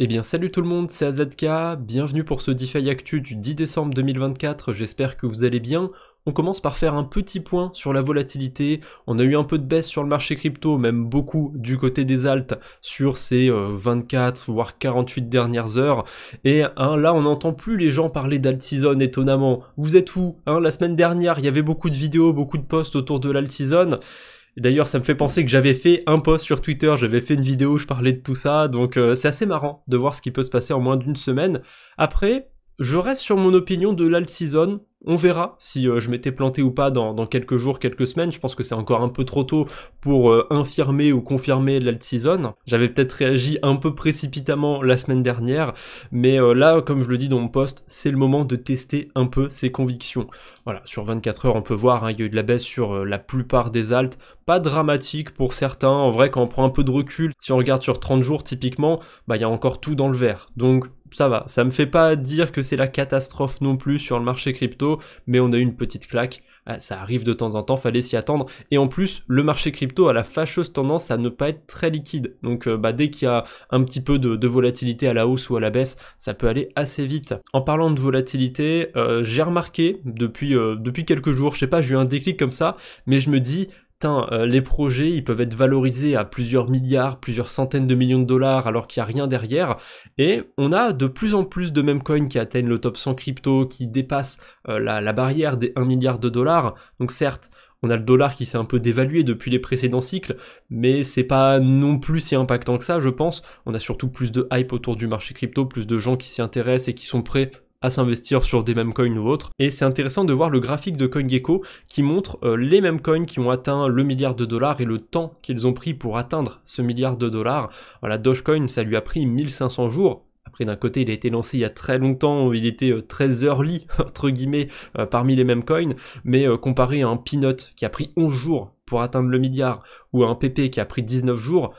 Eh bien salut tout le monde, c'est AZK, bienvenue pour ce DeFi Actu du 10 décembre 2024, j'espère que vous allez bien. On commence par faire un petit point sur la volatilité, on a eu un peu de baisse sur le marché crypto, même beaucoup du côté des alts sur ces 24 voire 48 dernières heures, et là on n'entend plus les gens parler d'alt season étonnamment. Vous êtes où La semaine dernière il y avait beaucoup de vidéos, beaucoup de posts autour de l'alt season. Et d'ailleurs, ça me fait penser que j'avais fait un post sur Twitter, j'avais fait une vidéo où je parlais de tout ça, donc c'est assez marrant de voir ce qui peut se passer en moins d'une semaine. Après, je reste sur mon opinion de l'alt season. On verra si je m'étais planté ou pas dans quelques jours, quelques semaines. Je pense que c'est encore un peu trop tôt pour infirmer ou confirmer l'alt season. J'avais peut-être réagi un peu précipitamment la semaine dernière, mais là, comme je le dis dans mon post, c'est le moment de tester un peu ses convictions. Voilà, sur 24 heures, on peut voir, il y a eu de la baisse sur la plupart des alts. Pas dramatique pour certains. En vrai, quand on prend un peu de recul, si on regarde sur 30 jours typiquement, il y a encore tout dans le vert. Donc ça va, ça me fait pas dire que c'est la catastrophe non plus sur le marché crypto, mais on a eu une petite claque, ça arrive de temps en temps, fallait s'y attendre, et en plus, le marché crypto a la fâcheuse tendance à ne pas être très liquide, donc dès qu'il y a un petit peu de volatilité à la hausse ou à la baisse, ça peut aller assez vite. En parlant de volatilité, j'ai remarqué depuis quelques jours, je sais pas, j'ai eu un déclic comme ça, mais je me dis, les projets, ils peuvent être valorisés à plusieurs milliards, plusieurs centaines de millions de dollars alors qu'il n'y a rien derrière. Et on a de plus en plus de meme coins qui atteignent le top 100 crypto, qui dépassent la barrière des 1 milliard de dollars. Donc certes, on a le dollar qui s'est un peu dévalué depuis les précédents cycles, mais c'est pas non plus si impactant que ça, je pense. On a surtout plus de hype autour du marché crypto, plus de gens qui s'y intéressent et qui sont prêts à s'investir sur des meme coins ou autres. Et c'est intéressant de voir le graphique de CoinGecko qui montre les meme coins qui ont atteint le milliard de dollars et le temps qu'ils ont pris pour atteindre ce milliard de dollars. Voilà, Dogecoin, ça lui a pris 1500 jours. Après, d'un côté, il a été lancé il y a très longtemps, il était très early, entre guillemets, parmi les meme coins, mais comparé à un Peanut qui a pris 11 jours pour atteindre le milliard, ou à un PP qui a pris 19 jours,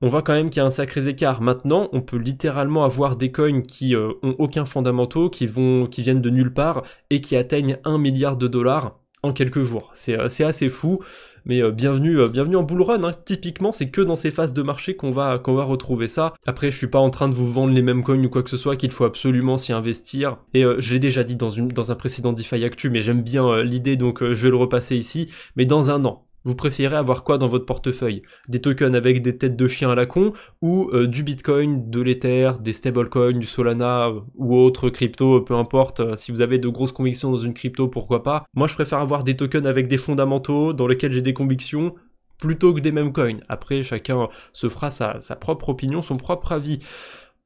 on voit quand même qu'il y a un sacré écart. Maintenant, on peut littéralement avoir des coins qui ont aucun fondamentaux, qui viennent de nulle part, et qui atteignent 1 milliard de dollars en quelques jours. C'est assez fou, mais bienvenue en bull run, Typiquement, c'est que dans ces phases de marché qu'on va retrouver ça. Après, je suis pas en train de vous vendre les mêmes coins ou quoi que ce soit, qu'il faut absolument s'y investir. Et je l'ai déjà dit dans un précédent DeFi Actu, mais j'aime bien l'idée, donc je vais le repasser ici. Mais dans un an, vous préférez avoir quoi dans votre portefeuille? Des tokens avec des têtes de chien à la con, ou du Bitcoin, de l'Ether, des stablecoins, du Solana ou autre crypto, peu importe. Si vous avez de grosses convictions dans une crypto, pourquoi pas. Moi, je préfère avoir des tokens avec des fondamentaux, dans lesquels j'ai des convictions, plutôt que des meme coins. Après, chacun se fera sa propre opinion, son propre avis.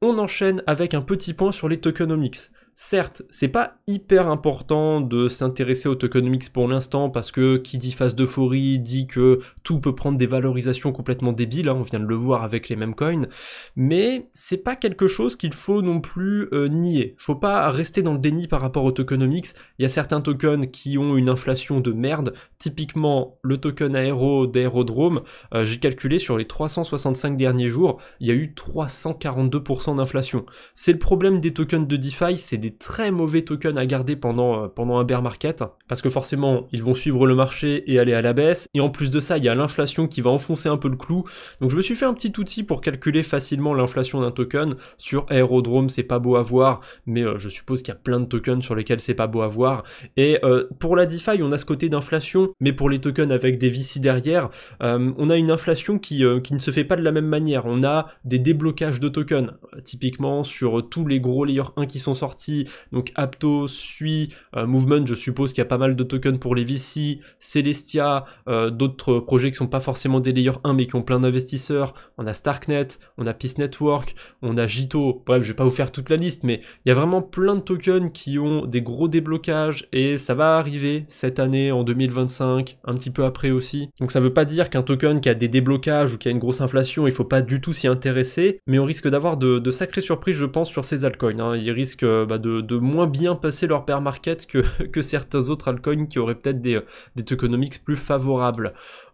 On enchaîne avec un petit point sur les tokenomics. Certes, c'est pas hyper important de s'intéresser aux tokenomics pour l'instant parce que qui dit phase d'euphorie dit que tout peut prendre des valorisations complètement débiles, on vient de le voir avec les meme coins, mais c'est pas quelque chose qu'il faut non plus nier. Faut pas rester dans le déni par rapport aux tokenomics. Il y a certains tokens qui ont une inflation de merde, typiquement le token Aero d'Aerodrome, j'ai calculé sur les 365 derniers jours, il y a eu 342% d'inflation. C'est le problème des tokens de DeFi, c'est des très mauvais tokens à garder pendant un bear market, parce que forcément ils vont suivre le marché et aller à la baisse, et en plus de ça il y a l'inflation qui va enfoncer un peu le clou. Donc je me suis fait un petit outil pour calculer facilement l'inflation d'un token. Sur Aerodrome c'est pas beau à voir, mais je suppose qu'il y a plein de tokens sur lesquels c'est pas beau à voir, et pour la DeFi on a ce côté d'inflation, mais pour les tokens avec des VC derrière, on a une inflation qui ne se fait pas de la même manière. On a des déblocages de tokens, typiquement sur tous les gros layer 1 qui sont sortis, donc Aptos, Sui, Movement, je suppose qu'il y a pas mal de tokens pour les VC, Celestia, d'autres projets qui sont pas forcément des layers 1 mais qui ont plein d'investisseurs. On a Starknet, on a Peace Network, on a Jito, bref je vais pas vous faire toute la liste, mais il y a vraiment plein de tokens qui ont des gros déblocages et ça va arriver cette année en 2025, un petit peu après aussi. Donc ça veut pas dire qu'un token qui a des déblocages ou qui a une grosse inflation, il faut pas du tout s'y intéresser, mais on risque d'avoir de sacrées surprises je pense sur ces altcoins, Ils risquent de moins bien passer leur bear market que certains autres altcoins qui auraient peut-être des tokenomics plus favorables.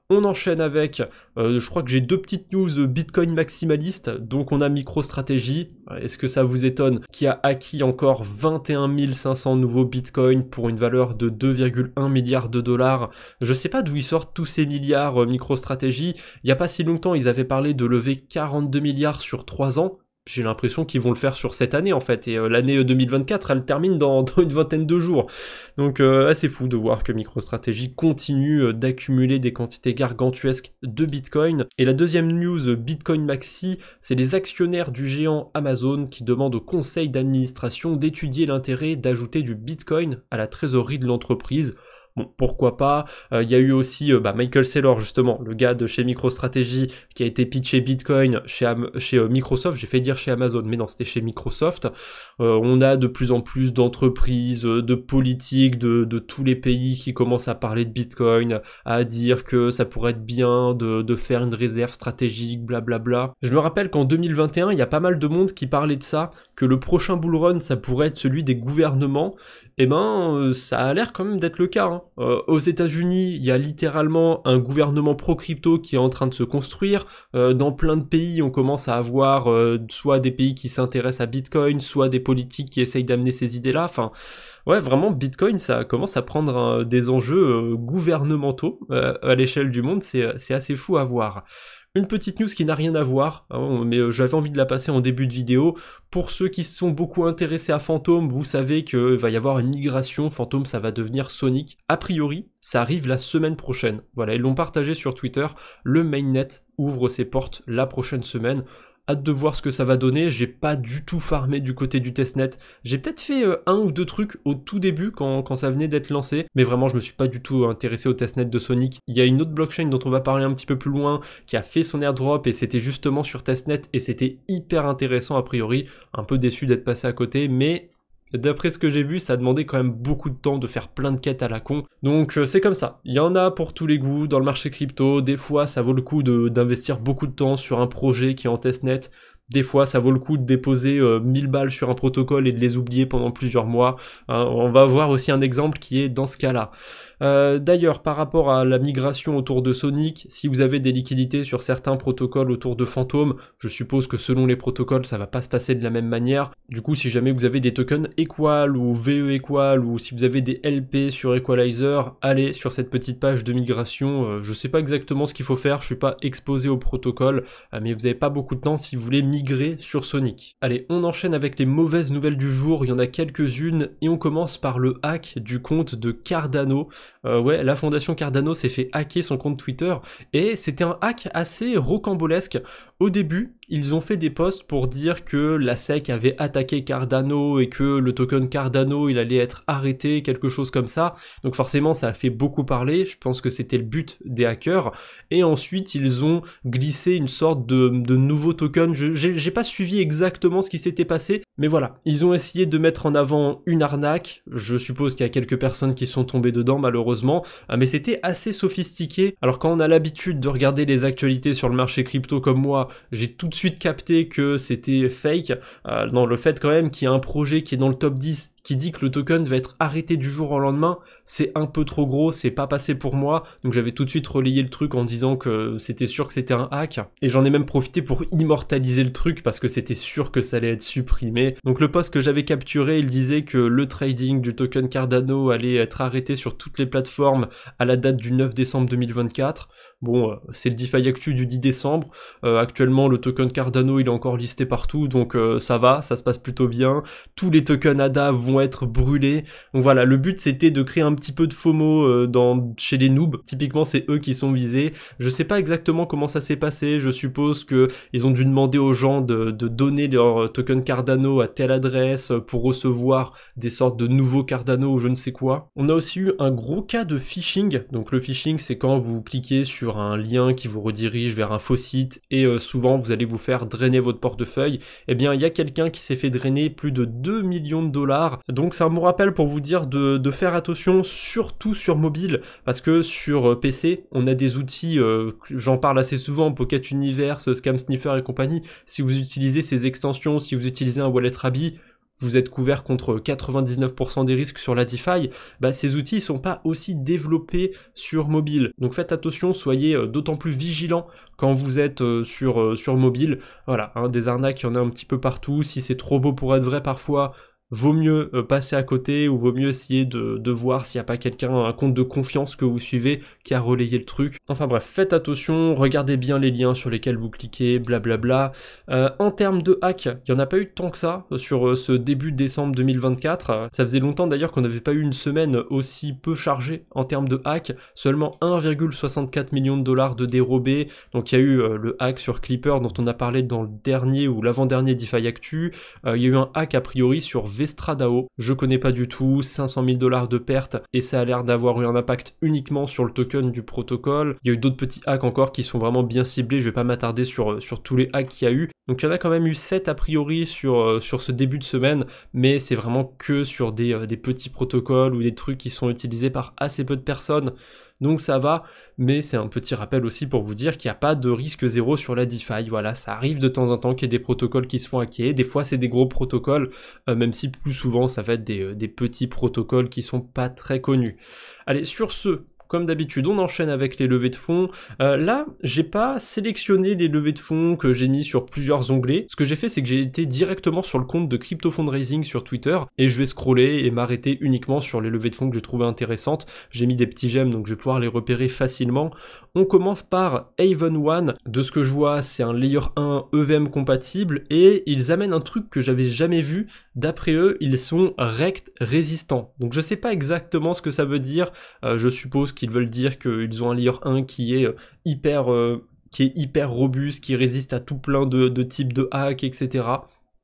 On enchaîne avec, je crois que j'ai deux petites news Bitcoin maximalistes, donc on a MicroStrategy, est-ce que ça vous étonne, qui a acquis encore 21 500 nouveaux Bitcoins pour une valeur de 2,1 milliards de dollars. Je sais pas d'où ils sortent tous ces milliards MicroStrategy, il y a pas si longtemps ils avaient parlé de lever 42 milliards sur 3 ans, j'ai l'impression qu'ils vont le faire sur cette année en fait, et l'année 2024 elle termine dans une vingtaine de jours. Donc assez fou de voir que MicroStrategy continue d'accumuler des quantités gargantuesques de Bitcoin. Et la deuxième news Bitcoin Maxi, c'est les actionnaires du géant Amazon qui demandent au conseil d'administration d'étudier l'intérêt d'ajouter du Bitcoin à la trésorerie de l'entreprise. Bon, pourquoi pas. Il y a eu aussi Michael Saylor, justement, le gars de chez MicroStrategy, qui a été pitché Bitcoin chez Microsoft. J'ai failli dire chez Amazon, mais non, c'était chez Microsoft. On a de plus en plus d'entreprises, de politiques, de tous les pays qui commencent à parler de Bitcoin, à dire que ça pourrait être bien de faire une réserve stratégique, blablabla. Je me rappelle qu'en 2021, il y a pas mal de monde qui parlait de ça, que le prochain bull run, ça pourrait être celui des gouvernements. Eh ben, ça a l'air quand même d'être le cas, hein. Aux États-Unis, il y a littéralement un gouvernement pro-crypto qui est en train de se construire. Dans plein de pays, on commence à avoir soit des pays qui s'intéressent à Bitcoin, soit des politiques qui essayent d'amener ces idées-là. Enfin, ouais, vraiment, Bitcoin, ça commence à prendre des enjeux gouvernementaux à l'échelle du monde. C'est assez fou à voir. Une petite news qui n'a rien à voir, hein, mais j'avais envie de la passer en début de vidéo. Pour ceux qui se sont beaucoup intéressés à Phantom, vous savez qu'il va y avoir une migration. Phantom, ça va devenir Sonic. A priori, ça arrive la semaine prochaine. Voilà, ils l'ont partagé sur Twitter. Le mainnet ouvre ses portes la prochaine semaine. Hâte de voir ce que ça va donner. J'ai pas du tout farmé du côté du testnet. J'ai peut-être fait un ou deux trucs au tout début quand ça venait d'être lancé, mais vraiment je me suis pas du tout intéressé au testnet de Sonic. Il y a une autre blockchain dont on va parler un petit peu plus loin qui a fait son airdrop et c'était justement sur testnet et c'était hyper intéressant a priori. Un peu déçu d'être passé à côté, mais d'après ce que j'ai vu, ça a demandé quand même beaucoup de temps de faire plein de quêtes à la con. Donc c'est comme ça. Il y en a pour tous les goûts dans le marché crypto. Des fois, ça vaut le coup d'investir beaucoup de temps sur un projet qui est en testnet. Des fois, ça vaut le coup de déposer 1000 balles sur un protocole et de les oublier pendant plusieurs mois. Hein, on va voir aussi un exemple qui est dans ce cas-là. D'ailleurs, par rapport à la migration autour de Sonic, si vous avez des liquidités sur certains protocoles autour de Phantom, je suppose que selon les protocoles, ça va pas se passer de la même manière. Du coup, si jamais vous avez des tokens Equal ou VE Equal ou si vous avez des LP sur Equalizer, allez sur cette petite page de migration. Je sais pas exactement ce qu'il faut faire, je suis pas exposé au protocole, mais vous avez pas beaucoup de temps si vous voulez migrer sur Sonic. Allez, on enchaîne avec les mauvaises nouvelles du jour, il y en a quelques-unes, et on commence par le hack du compte de Cardano. Ouais, la fondation Cardano s'est fait hacker son compte Twitter, et c'était un hack assez rocambolesque. Au début, ils ont fait des posts pour dire que la SEC avait attaqué Cardano et que le token Cardano, il allait être arrêté, quelque chose comme ça. Donc forcément, ça a fait beaucoup parler, je pense que c'était le but des hackers. Et ensuite, ils ont glissé une sorte de nouveau token. J'ai pas suivi exactement ce qui s'était passé, mais voilà. Ils ont essayé de mettre en avant une arnaque. Je suppose qu'il y a quelques personnes qui sont tombées dedans, malheureusement. Mais c'était assez sophistiqué. Alors quand on a l'habitude de regarder les actualités sur le marché crypto comme moi, j'ai tout de suite capté que c'était fake. Dans le fait quand même qu'il y a un projet qui est dans le top 10 qui dit que le token va être arrêté du jour au lendemain, c'est un peu trop gros, c'est pas passé pour moi, donc j'avais tout de suite relayé le truc en disant que c'était sûr que c'était un hack, et j'en ai même profité pour immortaliser le truc parce que c'était sûr que ça allait être supprimé. Donc le post que j'avais capturé, il disait que le trading du token Cardano allait être arrêté sur toutes les plateformes à la date du 9 décembre 2024. Bon, c'est le DeFi Actu du 10 décembre, actuellement le token Cardano il est encore listé partout, donc ça va, ça se passe plutôt bien, tous les tokens ADA vont être brûlés, donc voilà, le but c'était de créer un petit peu de FOMO chez les noobs, typiquement c'est eux qui sont visés, je sais pas exactement comment ça s'est passé, je suppose que ils ont dû demander aux gens de donner leur token Cardano à telle adresse pour recevoir des sortes de nouveaux Cardano ou je ne sais quoi. On a aussi eu un gros cas de phishing, donc le phishing c'est quand vous cliquez sur un lien qui vous redirige vers un faux site et souvent vous allez vous faire drainer votre portefeuille. Eh bien il y a quelqu'un qui s'est fait drainer plus de 2 millions de dollars, donc c'est un bon rappel pour vous dire de faire attention, surtout sur mobile, parce que sur PC on a des outils, j'en parle assez souvent, Pocket Universe, Scam Sniffer et compagnie. Si vous utilisez ces extensions, si vous utilisez un wallet Rabi, vous êtes couvert contre 99% des risques sur la DeFi, bah ces outils sont pas aussi développés sur mobile. Donc faites attention, soyez d'autant plus vigilants quand vous êtes sur mobile. Voilà, hein, des arnaques, il y en a un petit peu partout. Si c'est trop beau pour être vrai parfois, vaut mieux passer à côté ou vaut mieux essayer de voir s'il n'y a pas quelqu'un, un compte de confiance que vous suivez qui a relayé le truc. Enfin bref, faites attention, regardez bien les liens sur lesquels vous cliquez, blablabla. En termes de hack, il n'y en a pas eu tant que ça sur ce début décembre 2024. Ça faisait longtemps d'ailleurs qu'on n'avait pas eu une semaine aussi peu chargée en termes de hack. Seulement 1,64 million de dollars de dérobés. Donc il y a eu le hack sur Clipper dont on a parlé dans le dernier ou l'avant-dernier DeFi Actu. Il y a eu un hack a priori sur Vestradao. Je connais pas du tout, 500 000 dollars de pertes et ça a l'air d'avoir eu un impact uniquement sur le token du protocole. Il y a eu d'autres petits hacks encore qui sont vraiment bien ciblés. Je vais pas m'attarder sur tous les hacks qu'il y a eu. Donc il y en a quand même eu 7 a priori sur ce début de semaine, mais c'est vraiment que sur des petits protocoles ou des trucs qui sont utilisés par assez peu de personnes. Donc ça va, mais c'est un petit rappel aussi pour vous dire qu'il n'y a pas de risque zéro sur la DeFi. Voilà, ça arrive de temps en temps qu'il y ait des protocoles qui se font hacker. Des fois c'est des gros protocoles, même si plus souvent ça va être des petits protocoles qui sont pas très connus. Allez, sur ce, comme d'habitude, on enchaîne avec les levées de fonds. Là, j'ai pas sélectionné les levées de fonds que j'ai mis sur plusieurs onglets. Ce que j'ai fait, c'est que j'ai été directement sur le compte de Crypto Fundraising sur Twitter et je vais scroller et m'arrêter uniquement sur les levées de fonds que j'ai trouvées intéressantes. J'ai mis des petits j'aime, donc je vais pouvoir les repérer facilement. On commence par Haven One. De ce que je vois, c'est un Layer 1 EVM compatible et ils amènent un truc que j'avais jamais vu. D'après eux, ils sont rect résistants. Donc je sais pas exactement ce que ça veut dire. Je suppose qu'ils veulent dire qu'ils ont un Layer 1 qui est hyper robuste, qui résiste à tout plein de types de hacks, etc.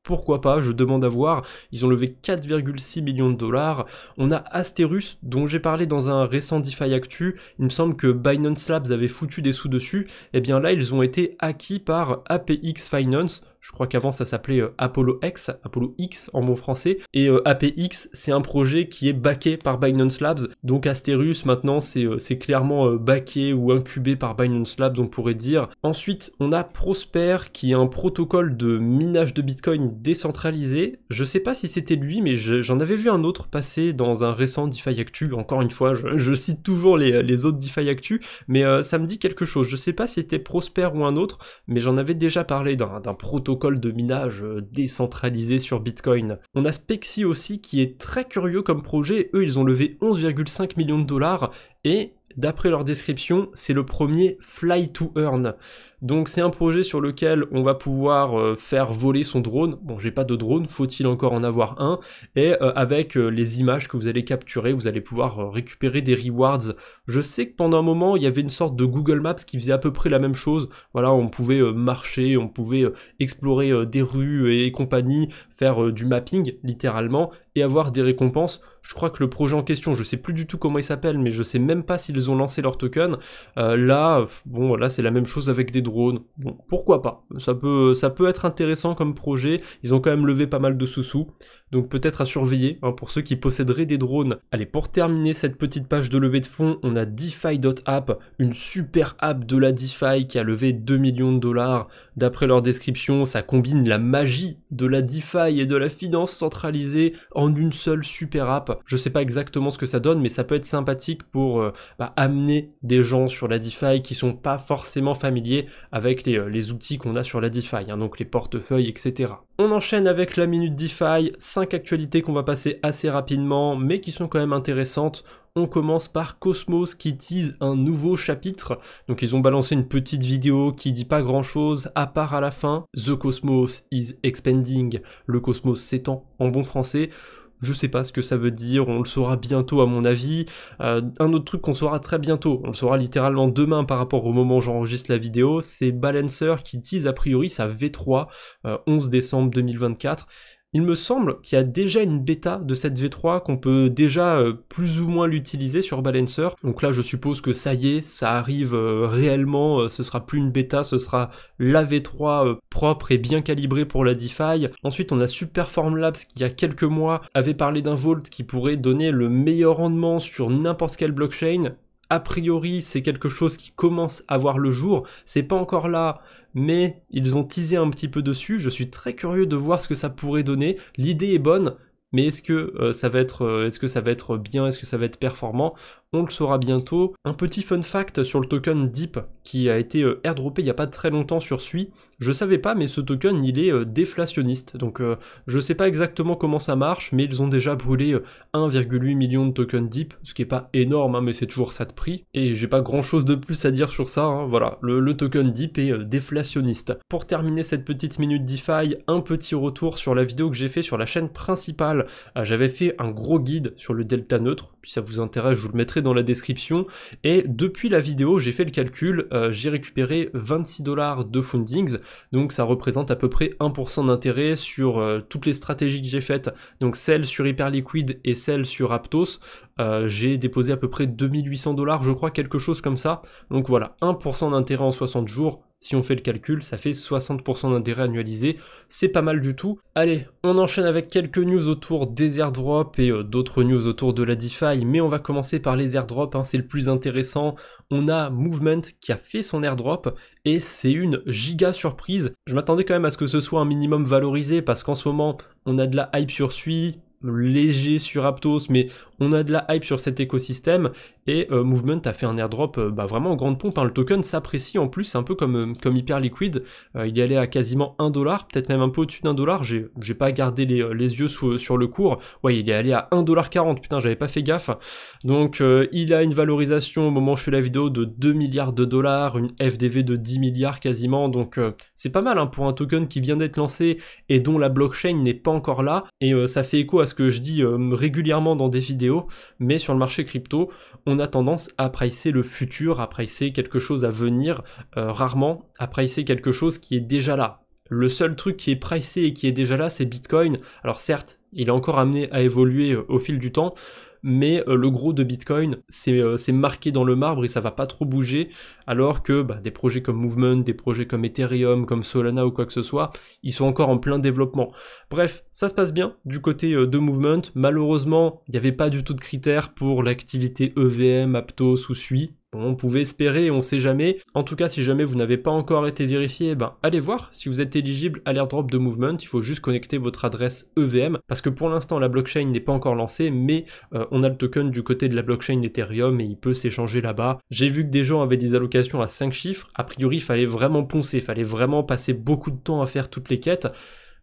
Pourquoi pas, je demande à voir. Ils ont levé 4,6 millions de dollars. On a Asterus, dont j'ai parlé dans un récent DeFi Actu. Il me semble que Binance Labs avait foutu des sous dessus. Et bien là, ils ont été acquis par APX Finance. Je crois qu'avant ça s'appelait Apollo X en bon français. Et APX, c'est un projet qui est backé par Binance Labs. Donc Asterus, maintenant, c'est clairement backé ou incubé par Binance Labs, on pourrait dire. Ensuite, on a Prosper, qui est un protocole de minage de Bitcoin décentralisé. Je sais pas si c'était lui, mais j'en avais vu un autre passer dans un récent DeFi Actu. Encore une fois, je cite toujours les autres DeFi Actu, mais ça me dit quelque chose. Je sais pas si c'était Prosper ou un autre, mais j'en avais déjà parlé d'un protocole de minage décentralisé sur Bitcoin. On a Spexy aussi qui est très curieux comme projet. Eux, ils ont levé 11,5 millions de dollars et d'après leur description, c'est le premier Fly to Earn. Donc c'est un projet sur lequel on va pouvoir faire voler son drone. Bon, j'ai pas de drone, faut-il encore en avoir un. Et avec les images que vous allez capturer, vous allez pouvoir récupérer des rewards. Je sais que pendant un moment, il y avait une sorte de Google Maps qui faisait à peu près la même chose. Voilà, on pouvait marcher, on pouvait explorer des rues et compagnie, faire du mapping, littéralement, et avoir des récompenses. Je crois que le projet en question, je sais plus du tout comment il s'appelle, mais je sais même pas s'ils ont lancé leur token. Là, c'est la même chose avec des drones. Bon, pourquoi pas. Ça peut être intéressant comme projet. Ils ont quand même levé pas mal de sous-sous. Donc peut-être à surveiller pour ceux qui posséderaient des drones. Allez, pour terminer cette petite page de levée de fonds, on a DeFi.app, une super app de la DeFi qui a levé 2 millions de dollars. D'après leur description, ça combine la magie de la DeFi et de la finance centralisée en une seule super app. Je sais pas exactement ce que ça donne, mais ça peut être sympathique pour amener des gens sur la DeFi qui sont pas forcément familiers avec les outils qu'on a sur la DeFi, donc les portefeuilles, etc. On enchaîne avec la Minute DeFi, 5 actualités qu'on va passer assez rapidement, mais qui sont quand même intéressantes. On commence par Cosmos qui tease un nouveau chapitre. Donc ils ont balancé une petite vidéo qui dit pas grand chose à part à la fin. The Cosmos is expanding. Le cosmos s'étend en bon français. Je sais pas ce que ça veut dire, on le saura bientôt à mon avis. Un autre truc qu'on saura très bientôt, on le saura littéralement demain par rapport au moment où j'enregistre la vidéo, c'est Balancer qui tease a priori sa V3, 11 décembre 2024. Il me semble qu'il y a déjà une bêta de cette V3 qu'on peut déjà plus ou moins l'utiliser sur Balancer. Donc là, je suppose que ça y est, ça arrive réellement, ce sera plus une bêta, ce sera la V3 propre et bien calibrée pour la DeFi. Ensuite, on a Superform Labs qui, il y a quelques mois, avait parlé d'un Vault qui pourrait donner le meilleur rendement sur n'importe quelle blockchain. A priori, c'est quelque chose qui commence à voir le jour. C'est pas encore là, mais ils ont teasé un petit peu dessus. Je suis très curieux de voir ce que ça pourrait donner. L'idée est bonne, mais est-ce que ça va être bien, est-ce que ça va être performant? on le saura bientôt. Un petit fun fact sur le token DEEP qui a été airdroppé il n'y a pas très longtemps sur Sui. Je savais pas, mais ce token il est déflationniste, donc je sais pas exactement comment ça marche, mais ils ont déjà brûlé 1,8 million de tokens DEEP, ce qui est pas énorme, hein, mais c'est toujours ça de prix, et j'ai pas grand chose de plus à dire sur ça, hein, voilà, le token DEEP est déflationniste. Pour terminer cette petite minute DeFi, un petit retour sur la vidéo que j'ai fait sur la chaîne principale. J'avais fait un gros guide sur le delta neutre, si ça vous intéresse je vous le mettrai dans la description, et depuis la vidéo j'ai fait le calcul, j'ai récupéré 26 $ de fundings, donc ça représente à peu près 1% d'intérêt sur toutes les stratégies que j'ai faites, donc celles sur Hyperliquid et celles sur Aptos. J'ai déposé à peu près 2800 $, je crois, quelque chose comme ça, donc voilà, 1% d'intérêt en 60 jours, si on fait le calcul, ça fait 60% d'intérêt annualisé, c'est pas mal du tout. Allez, on enchaîne avec quelques news autour des airdrops et d'autres news autour de la DeFi, mais on va commencer par les airdrops, hein, c'est le plus intéressant. On a Movement qui a fait son airdrop, et c'est une giga surprise. Je m'attendais quand même à ce que ce soit un minimum valorisé, parce qu'en ce moment, on a de la hype sur Sui, léger sur Aptos, mais on a de la hype sur cet écosystème, et Movement a fait un airdrop vraiment en grande pompe, hein. Le token s'apprécie en plus, un peu comme Hyperliquid, il est allé à quasiment 1 $, peut-être même un peu au-dessus d'1 $, j'ai pas gardé les yeux sur le cours, ouais il est allé à 1,40 $, putain j'avais pas fait gaffe, donc il a une valorisation au moment où je fais la vidéo de 2 milliards de dollars, une FDV de 10 milliards quasiment, donc c'est pas mal, hein, pour un token qui vient d'être lancé et dont la blockchain n'est pas encore là, et ça fait écho à ce que je dis régulièrement dans des vidéos, mais sur le marché crypto, on a tendance à pricer le futur, à pricer quelque chose à venir, rarement à pricer quelque chose qui est déjà là. Le seul truc qui est pricé et qui est déjà là, c'est Bitcoin. Alors certes, il est encore amené à évoluer au fil du temps, mais le gros de Bitcoin, c'est marqué dans le marbre et ça va pas trop bouger, alors que des projets comme Movement, des projets comme Ethereum, comme Solana ou quoi que ce soit, ils sont encore en plein développement. Bref, ça se passe bien du côté de Movement. Malheureusement, il n'y avait pas du tout de critères pour l'activité EVM, Aptos ou Sui. Bon, on pouvait espérer, on sait jamais. En tout cas, si jamais vous n'avez pas encore été vérifié, allez voir si vous êtes éligible à l'airdrop de Movement. Il faut juste connecter votre adresse EVM, parce que pour l'instant, la blockchain n'est pas encore lancée, mais on a le token du côté de la blockchain Ethereum et il peut s'échanger là-bas. J'ai vu que des gens avaient des allocations à 5 chiffres. A priori, il fallait vraiment poncer, il fallait vraiment passer beaucoup de temps à faire toutes les quêtes.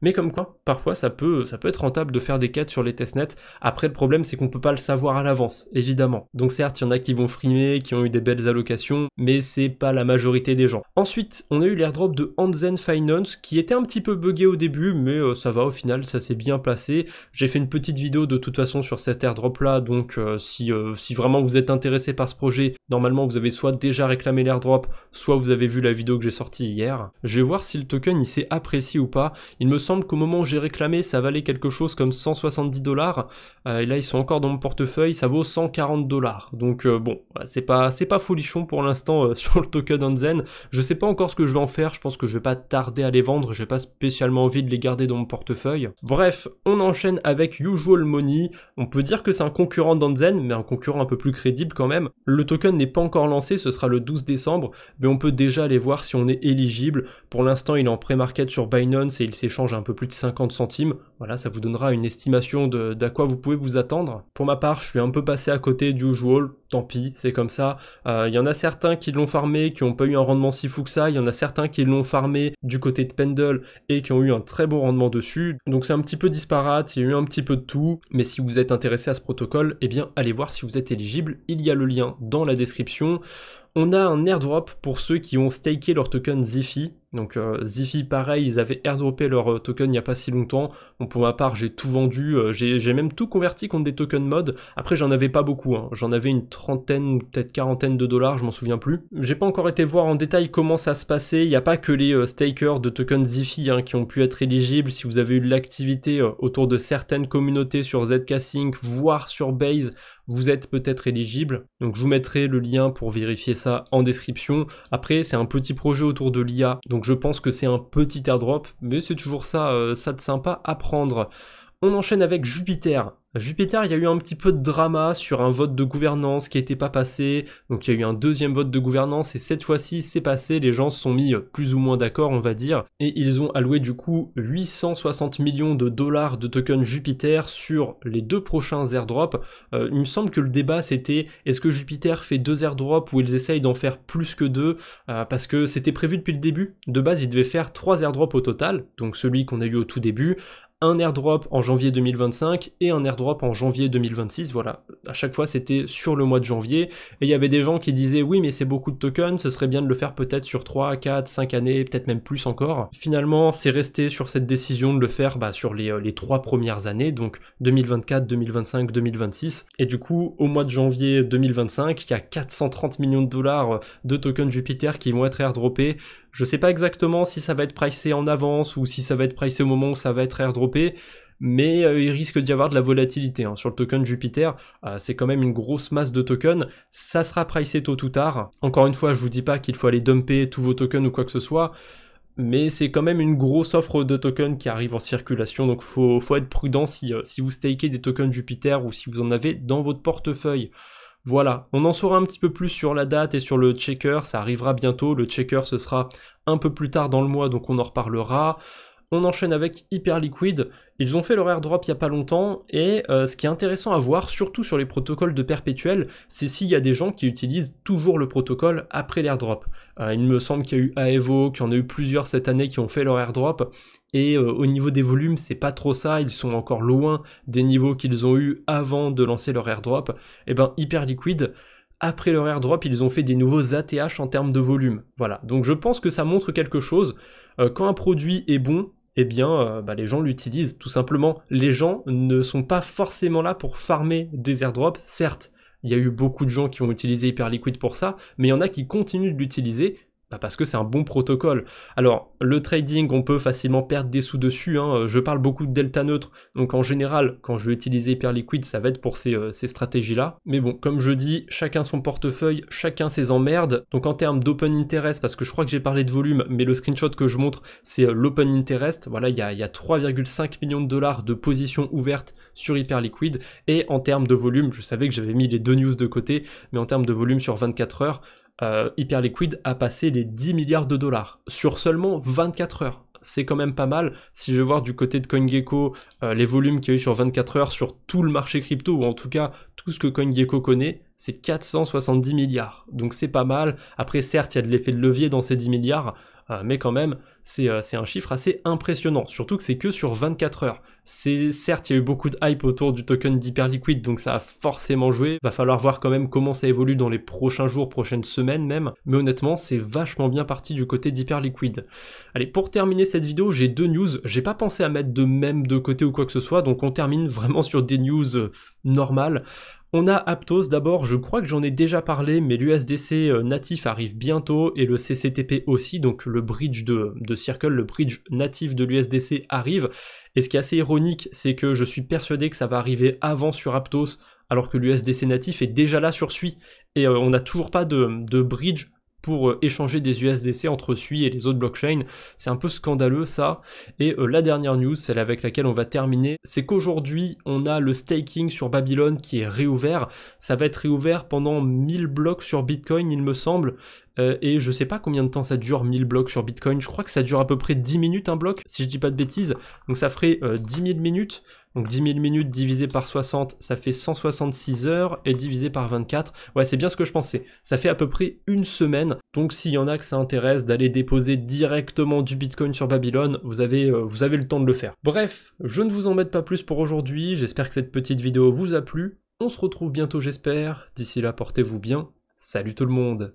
Mais comme quoi, parfois ça peut être rentable de faire des quêtes sur les testnets. Après le problème c'est qu'on peut pas le savoir à l'avance, évidemment. Donc certes, il y en a qui vont frimer, qui ont eu des belles allocations, mais c'est pas la majorité des gens. Ensuite, on a eu l'airdrop de Anzen Finance, qui était un petit peu buggé au début, mais ça va au final, ça s'est bien placé. J'ai fait une petite vidéo de toute façon sur cet airdrop là, donc si vraiment vous êtes intéressé par ce projet, normalement vous avez soit déjà réclamé l'airdrop, soit vous avez vu la vidéo que j'ai sortie hier. Je vais voir si le token il s'est apprécié ou pas. Il me semble qu'au moment où j'ai réclamé, ça valait quelque chose comme 170 $, et là ils sont encore dans mon portefeuille, ça vaut 140 $. Donc bon, c'est pas folichon pour l'instant sur le token Anzen. Je sais pas encore ce que je vais en faire, je pense que je vais pas tarder à les vendre, j'ai pas spécialement envie de les garder dans mon portefeuille. Bref, on enchaîne avec Usual Money. On peut dire que c'est un concurrent d'Anzen, mais un concurrent un peu plus crédible quand même. Le token n'est pas encore lancé, ce sera le 12 décembre, mais on peut déjà aller voir si on est éligible. Pour l'instant, il est en pré-market sur Binance et il s'échange un peu plus de 50 centimes. Voilà, ça vous donnera une estimation d'à quoi vous pouvez vous attendre. Pour ma part, je suis un peu passé à côté d'Usual, tant pis, c'est comme ça. Il y en a certains qui l'ont farmé, qui n'ont pas eu un rendement si fou que ça. Il y en a certains qui l'ont farmé du côté de Pendle et qui ont eu un très beau rendement dessus. Donc c'est un petit peu disparate, il y a eu un petit peu de tout. Mais si vous êtes intéressé à ce protocole, eh bien allez voir si vous êtes éligible. Il y a le lien dans la description. On a un airdrop pour ceux qui ont staké leur token Zifi. Donc Zifi pareil, ils avaient airdroppé leur token il n'y a pas si longtemps. Bon, pour ma part j'ai tout vendu, j'ai même tout converti contre des tokens mod. Après j'en avais pas beaucoup, hein. J'en avais une trentaine, peut-être quarantaine de $, je m'en souviens plus. J'ai pas encore été voir en détail comment ça se passait, il n'y a pas que les stakers de tokens Zifi qui ont pu être éligibles. Si vous avez eu de l'activité autour de certaines communautés sur ZK-Sync, voire sur Base, vous êtes peut-être éligible. Donc je vous mettrai le lien pour vérifier ça en description. Après c'est un petit projet autour de l'IA, donc je pense que c'est un petit airdrop, mais c'est toujours ça de sympa à prendre. On enchaîne avec Jupiter. Jupiter, il y a eu un petit peu de drama sur un vote de gouvernance qui n'était pas passé, donc il y a eu un deuxième vote de gouvernance et cette fois-ci c'est passé, les gens se sont mis plus ou moins d'accord on va dire, et ils ont alloué du coup 860 millions de dollars de tokens Jupiter sur les 2 prochains airdrops. Il me semble que le débat c'était est-ce que Jupiter fait 2 airdrops ou ils essayent d'en faire plus que 2, parce que c'était prévu depuis le début, de base ils devaient faire 3 airdrops au total, donc celui qu'on a eu au tout début, un airdrop en janvier 2025 et un airdrop en janvier 2026, voilà. À chaque fois, c'était sur le mois de janvier, et il y avait des gens qui disaient « Oui, mais c'est beaucoup de tokens, ce serait bien de le faire peut-être sur 3, 4, 5 années, peut-être même plus encore. » Finalement, c'est resté sur cette décision de le faire sur les 3 premières années, donc 2024, 2025, 2026, et du coup, au mois de janvier 2025, il y a 430 millions de dollars de tokens Jupiter qui vont être airdroppés. Je sais pas exactement si ça va être pricé en avance ou si ça va être pricé au moment où ça va être airdroppé, mais il risque d'y avoir de la volatilité sur le token Jupiter. C'est quand même une grosse masse de tokens, ça sera pricé tôt ou tard. Encore une fois, je vous dis pas qu'il faut aller dumper tous vos tokens ou quoi que ce soit, mais c'est quand même une grosse offre de tokens qui arrive en circulation, donc faut être prudent si vous stakez des tokens Jupiter ou si vous en avez dans votre portefeuille. Voilà, on en saura un petit peu plus sur la date et sur le checker, ça arrivera bientôt, le checker ce sera un peu plus tard dans le mois, donc on en reparlera. On enchaîne avec Hyperliquid, ils ont fait leur airdrop il n'y a pas longtemps, et ce qui est intéressant à voir, surtout sur les protocoles de perpétuel, c'est s'il y a des gens qui utilisent toujours le protocole après l'airdrop. Il me semble qu'il y a eu Aevo, qu'il y en a eu plusieurs cette année qui ont fait leur airdrop, et au niveau des volumes, c'est pas trop ça, ils sont encore loin des niveaux qu'ils ont eu avant de lancer leur airdrop. Et ben Hyperliquid, après leur airdrop, ils ont fait des nouveaux ATH en termes de volume. Voilà, donc je pense que ça montre quelque chose. Quand un produit est bon, eh bien, les gens l'utilisent, tout simplement. Les gens ne sont pas forcément là pour farmer des airdrops, certes. Il y a eu beaucoup de gens qui ont utilisé Hyperliquid pour ça, mais il y en a qui continuent de l'utiliser parce que c'est un bon protocole. Alors, le trading, on peut facilement perdre des sous dessus, je parle beaucoup de delta neutre, donc en général, quand je vais utiliser Hyperliquid, ça va être pour ces stratégies-là. Mais bon, comme je dis, chacun son portefeuille, chacun ses emmerdes, donc en termes d'open interest, parce que je crois que j'ai parlé de volume, mais le screenshot que je montre, c'est l'open interest, voilà, il y a 3,5 millions de dollars de positions ouvertes sur Hyperliquid, et en termes de volume, je savais que j'avais mis les 2 news de côté, mais en termes de volume sur 24 heures, Hyperliquid a passé les 10 milliards de dollars sur seulement 24 heures. C'est quand même pas mal. Si je vais voir du côté de CoinGecko les volumes qu'il y a eu sur 24 heures sur tout le marché crypto, ou en tout cas tout ce que CoinGecko connaît, c'est 470 milliards. Donc c'est pas mal. Après certes, il y a de l'effet de levier dans ces 10 milliards, mais quand même, c'est un chiffre assez impressionnant, surtout que c'est que sur 24 heures. Certes, il y a eu beaucoup de hype autour du token d'Hyperliquid, donc ça a forcément joué. Va falloir voir quand même comment ça évolue dans les prochains jours, prochaines semaines même, mais honnêtement, c'est vachement bien parti du côté d'Hyperliquid. Allez, pour terminer cette vidéo, j'ai 2 news. J'ai pas pensé à mettre de même de côté ou quoi que ce soit, donc on termine vraiment sur des news normales. On a Aptos d'abord, je crois que j'en ai déjà parlé, mais l'USDC natif arrive bientôt et le CCTP aussi, donc le bridge de Circle, le bridge natif de l'USDC arrive. Et ce qui est assez ironique, c'est que je suis persuadé que ça va arriver avant sur Aptos, alors que l'USDC natif est déjà là sur Sui, et on n'a toujours pas de bridge pour échanger des USDC entre Sui et les autres blockchains. C'est un peu scandaleux ça. Et la dernière news, celle avec laquelle on va terminer, c'est qu'aujourd'hui on a le staking sur Babylon qui est réouvert. Ça va être réouvert pendant 1000 blocs sur Bitcoin il me semble. Et je sais pas combien de temps ça dure 1000 blocs sur Bitcoin, je crois que ça dure à peu près 10 minutes un bloc, si je dis pas de bêtises, donc ça ferait 10 000 minutes, donc 10 000 minutes divisé par 60, ça fait 166 heures, et divisé par 24, ouais c'est bien ce que je pensais, ça fait à peu près une semaine, donc s'il y en a que ça intéresse d'aller déposer directement du Bitcoin sur Babylon, vous avez le temps de le faire. Bref, je ne vous embête pas plus pour aujourd'hui, j'espère que cette petite vidéo vous a plu, on se retrouve bientôt j'espère, d'ici là portez-vous bien, salut tout le monde.